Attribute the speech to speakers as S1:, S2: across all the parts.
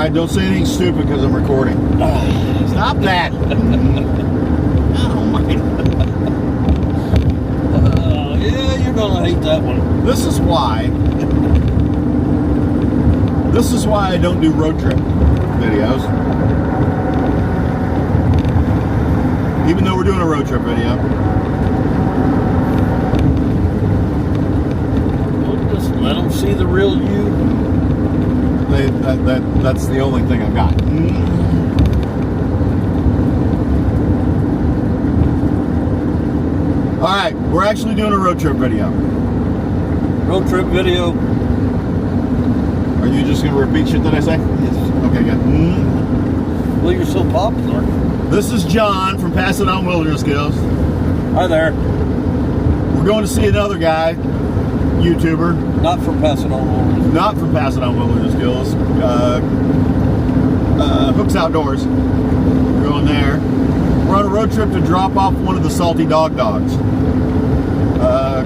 S1: Alright, don't say anything stupid because I'm recording. Stop that! I don't mind.
S2: Yeah, you're gonna hate that one.
S1: This is why I don't do road trip videos. Even though we're doing a road trip video.
S2: Well, just let them see the real you.
S1: That's the only thing I've got. Alright, we're actually doing a road trip video.
S2: Road trip video.
S1: Are you just going to repeat shit that I say?
S2: Yes.
S1: Okay, good.
S2: Well, you're so popular.
S1: This is John from Pass It On Wilderness Skills.
S2: Hi there.
S1: We're going to see another guy, YouTuber.
S2: Not from Pass It On Wilderness.
S1: Not from Pass It On Wilderness Skills. Hooks Outdoors. We're going there. We're on a road trip to drop off one of the Salty Dog dogs.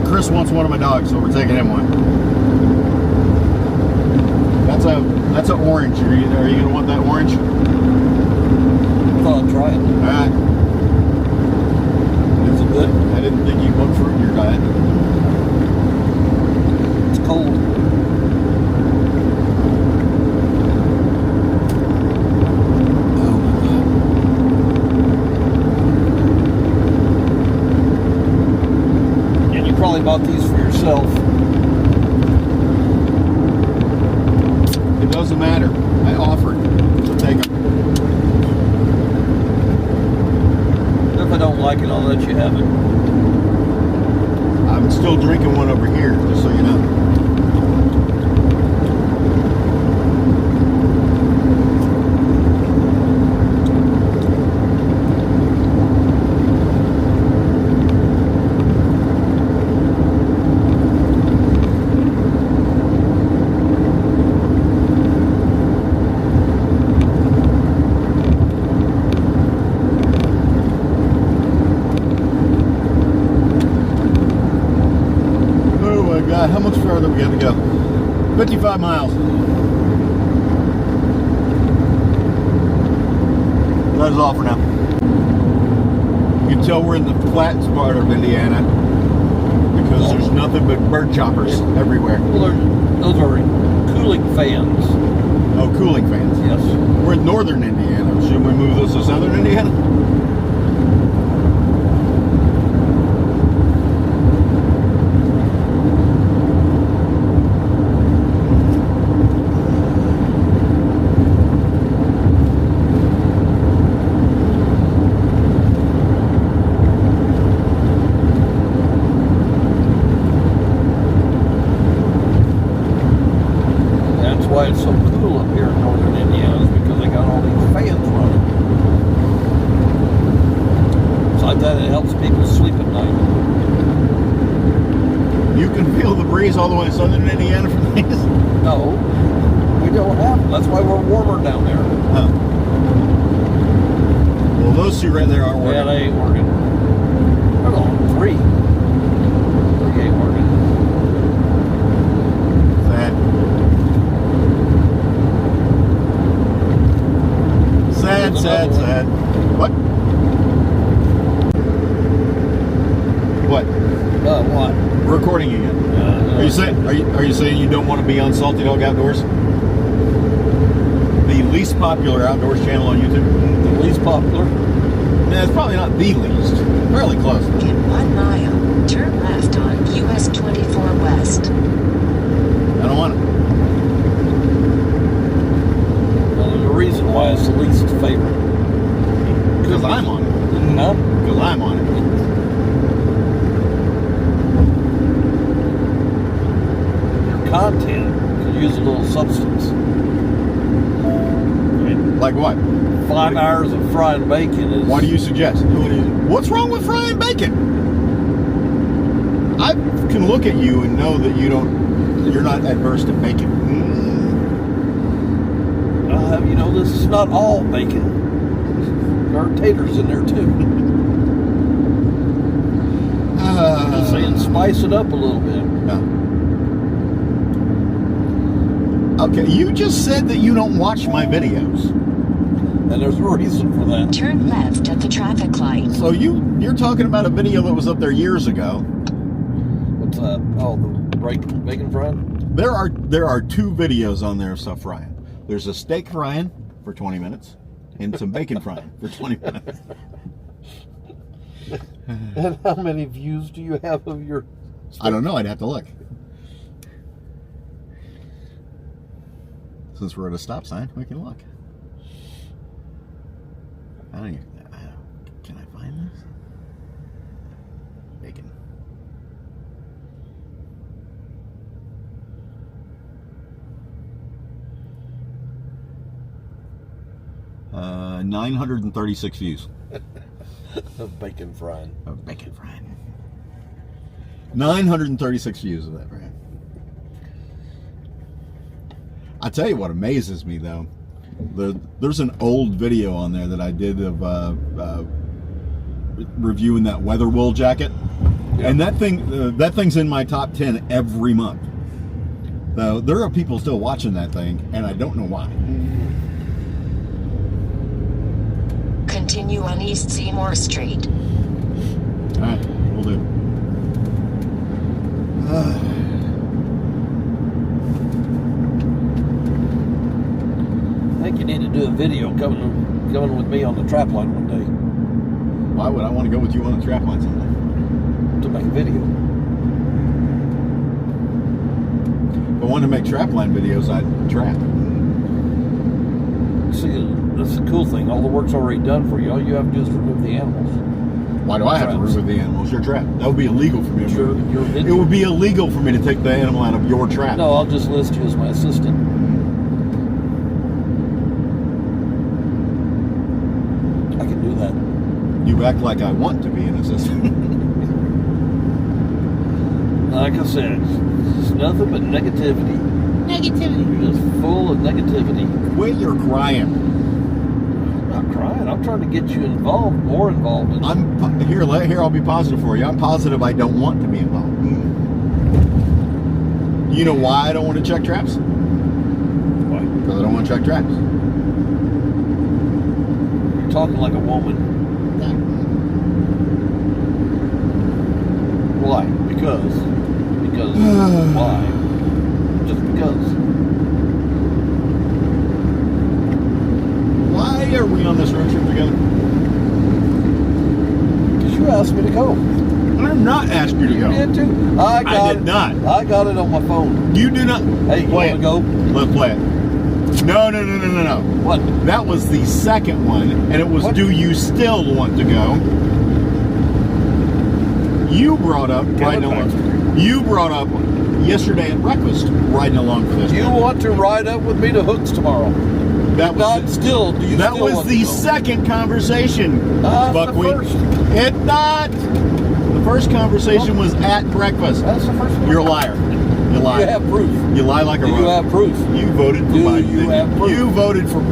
S1: Chris wants one of my dogs, so we're taking him one. That's an orange. Are you gonna want that orange?
S2: I thought I'd try it.
S1: Alright.
S2: Is it good?
S1: I didn't think you'd put fruit in your diet.
S2: It's cold.
S1: Oh my God.
S2: And you probably bought these for yourself.
S1: It doesn't matter. I offered to take them.
S2: If I don't like it, I'll let you have it.
S1: I'm still drinking one over here, just so you know. How much further we got to go? 55 miles. That is all for now. You can tell we're in the flat part of Indiana because there's nothing but bird choppers everywhere.
S2: Well, those are cooling fans.
S1: Oh, cooling fans.
S2: Yes.
S1: We're in northern Indiana. Should we move this to southern Indiana?
S2: Why it's so cool up here in northern Indiana is because they got all these fans running. Besides that, it helps people sleep at night.
S1: You can feel the breeze all the way to southern Indiana from these?
S2: No, we don't have them. That's why we're warmer down there.
S1: Huh. Well, those two right there aren't working.
S2: Yeah, they ain't working. They're on 3. 3 ain't working.
S1: Sad. What? What?
S2: What?
S1: Recording again. Are you saying you don't want to be on Salty Dog Outdoors? The least popular outdoors channel on YouTube?
S2: The least popular?
S1: Yeah, it's probably not the least. Fairly close.
S3: In 1 mile, turn left on US 24 West.
S1: I don't want it.
S2: Well, there's a reason why it's the least favorite.
S1: Because I'm on it.
S2: No.
S1: Because I'm on it.
S2: Your content could use a little substance.
S1: Like what?
S2: 5 hours of frying bacon is...
S1: What do you suggest? What's wrong with frying bacon? I can look at you and know that you're not adverse to bacon.
S2: You know, this is not all bacon. There are taters in there too. Just saying, spice it up a little bit.
S1: No. Okay, you just said that you don't watch my videos.
S2: And there's a reason for that.
S3: Turn left at the traffic light.
S1: So you're talking about a video that was up there years ago.
S2: What's that? Oh, the bacon frying?
S1: There are 2 videos on there of stuff frying. There's a steak frying for 20 minutes and some bacon frying for 20 minutes.
S2: And how many views do you have of your...
S1: I don't know. I'd have to look. Since we're at a stop sign, we can look. Can I find this? Bacon. Uh, 936 views.
S2: Of bacon frying.
S1: Of bacon frying. 936 views of that, right? I tell you what amazes me though. There's an old video on there that I did of reviewing that weather wool jacket, and that thing's in my top 10 every month. So there are people still watching that thing, and I don't know why.
S3: Continue on East Seymour Street.
S1: All right, we'll do.
S2: I think you need to do a video coming with me on the trap line one day.
S1: Why would I want to go with you on the trap line someday?
S2: To make a video.
S1: If I wanted to make trap line videos, I'd trap.
S2: See, that's the cool thing. All the work's already done for you. All you have to do is remove the animals.
S1: Why do I have to
S2: Traps.
S1: remove the animals? Your trap. That would be illegal for me. To
S2: Sure,
S1: move.
S2: your
S1: It
S2: video.
S1: would be illegal for me to take the animal out of your trap.
S2: No, I'll just list you as my assistant. I can do that.
S1: You act like I want to be an assistant.
S2: Like I said, it's nothing but negativity. Negativity. You're just full of negativity.
S1: Quit your crying.
S2: I'm not crying. I'm trying to get you involved, more involved.
S1: Here. I'll be positive for you. I'm positive I don't want to be involved. You know why I don't want to check traps?
S2: Why?
S1: Because I don't want to check traps.
S2: You're talking like a woman. Why? Because why? Just because.
S1: Why are we on this road trip together?
S2: Because you asked me to go.
S1: I'm not asking you to
S2: You
S1: go.
S2: did too. I
S1: did not.
S2: I got it on my phone.
S1: You do not.
S2: Hey, you
S1: play
S2: want to
S1: it.
S2: go?
S1: Let's play it. No.
S2: What?
S1: That was the second one, and it was,
S2: What?
S1: do you still want to go? You brought up riding along. You brought up yesterday at breakfast riding along for this.
S2: Do you
S1: one.
S2: want to ride up with me to Hooks tomorrow?
S1: That
S2: Not
S1: was
S2: still. Do you
S1: that
S2: still
S1: was
S2: want
S1: the
S2: to go?
S1: second conversation.
S2: The
S1: Buckwheat.
S2: first.
S1: It's not. The first conversation was at breakfast.
S2: That's the first one.
S1: You're a liar. You lie.
S2: You have proof.
S1: You lie like a
S2: Do you
S1: rock.
S2: have proof?
S1: You voted for
S2: Do
S1: Biden.
S2: you have proof?
S1: You voted for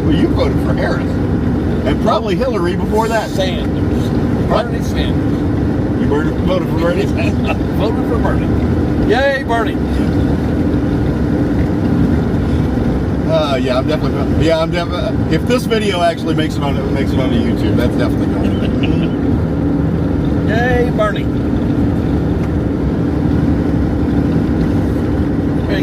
S1: Harris, and probably Hillary before that.
S2: Sanders.
S1: What?
S2: Bernie Sanders.
S1: You voted for Bernie.
S2: Voted for Bernie. Yay, Bernie.
S1: Yeah, I'm definitely. Yeah, I'm definitely. If this video actually makes it onto YouTube, that's definitely going to.
S2: Yay, Bernie. Hey,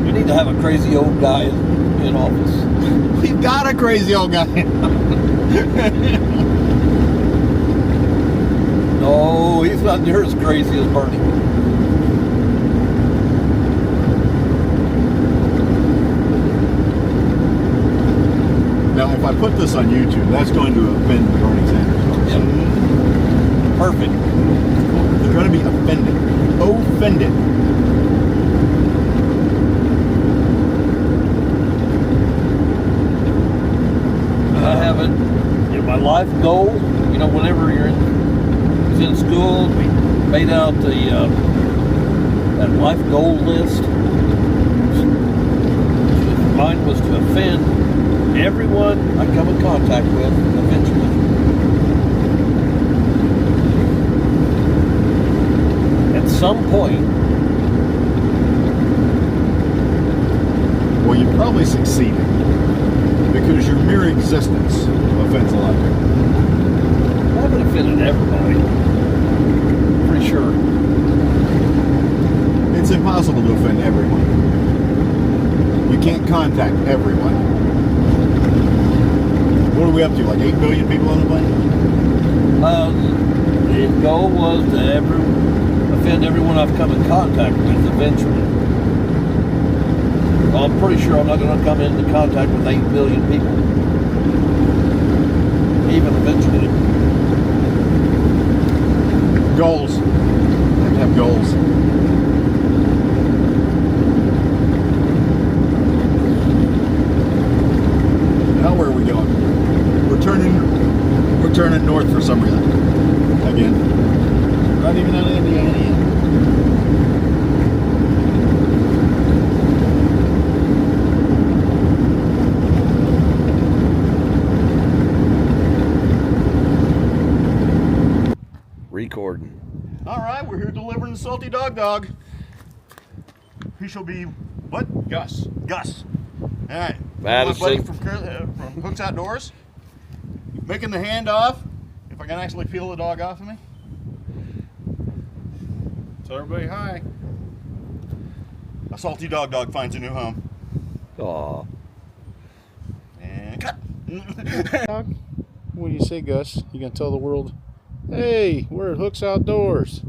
S2: we need to have a crazy old guy in office.
S1: We've got a crazy old guy.
S2: No, he's not near as crazy as Bernie.
S1: Now, if I put this on YouTube, that's going to offend Bernie Sanders.
S2: Yep. Perfect.
S1: They're going to be offended. Offended.
S2: I have it in my life goal. You know, whenever you're in school, we made out that life goal list. Mine was to offend everyone I come in contact with eventually. At some point,
S1: probably succeeding. Because your mere existence offends a lot of people.
S2: I haven't offended everybody. Pretty sure.
S1: It's impossible to offend everyone. You can't contact everyone. What are we up to? Like 8 billion people on the planet?
S2: The goal was to offend everyone I've come in contact with eventually. Well, I'm pretty sure I'm not going to come into contact with 8 billion people. Even eventually.
S1: Goals. You have to have goals. Now where are we going? We're turning north for some reason. Again. Not even out of Indiana yet.
S2: Recording.
S1: All right, we're here delivering the Salty Dog. He shall be what? Gus. All right.
S2: Madison.
S1: My buddy from Hooks Outdoors. Making the handoff. If I can actually peel the dog off of me. Tell everybody hi. A Salty Dog finds a new home.
S2: Aw.
S1: And cut.
S4: What do you say, Gus? You gonna tell the world, hey, we're at Hooks Outdoors.